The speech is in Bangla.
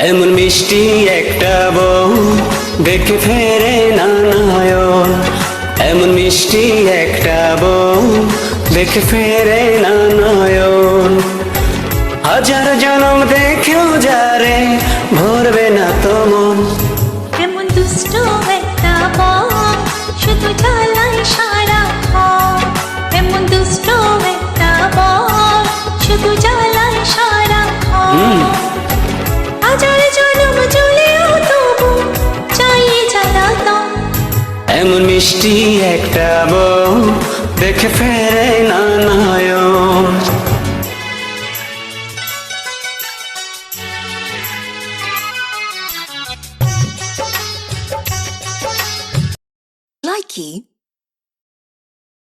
এমন মিষ্টি একটা বউ দেখে ফেরে না নয়ন। এমন মিষ্টি একটা বউ দেখে ফেরে না নয়ন। হাজার জনম দেখেও যারে ভরবে না তো মন। এমন দুষ্ট একটা বউ শুধু জ্বালায় সারাক্ষণ। এমন দুষ্ট একটা বউ শুধু জ্বালায় সারাক্ষণ। হাজার জনম চলেও তবু চাই জ্বালাতন। এমন মিষ্টি একটা বউ দেখে ফেরে না নয়ন। Likey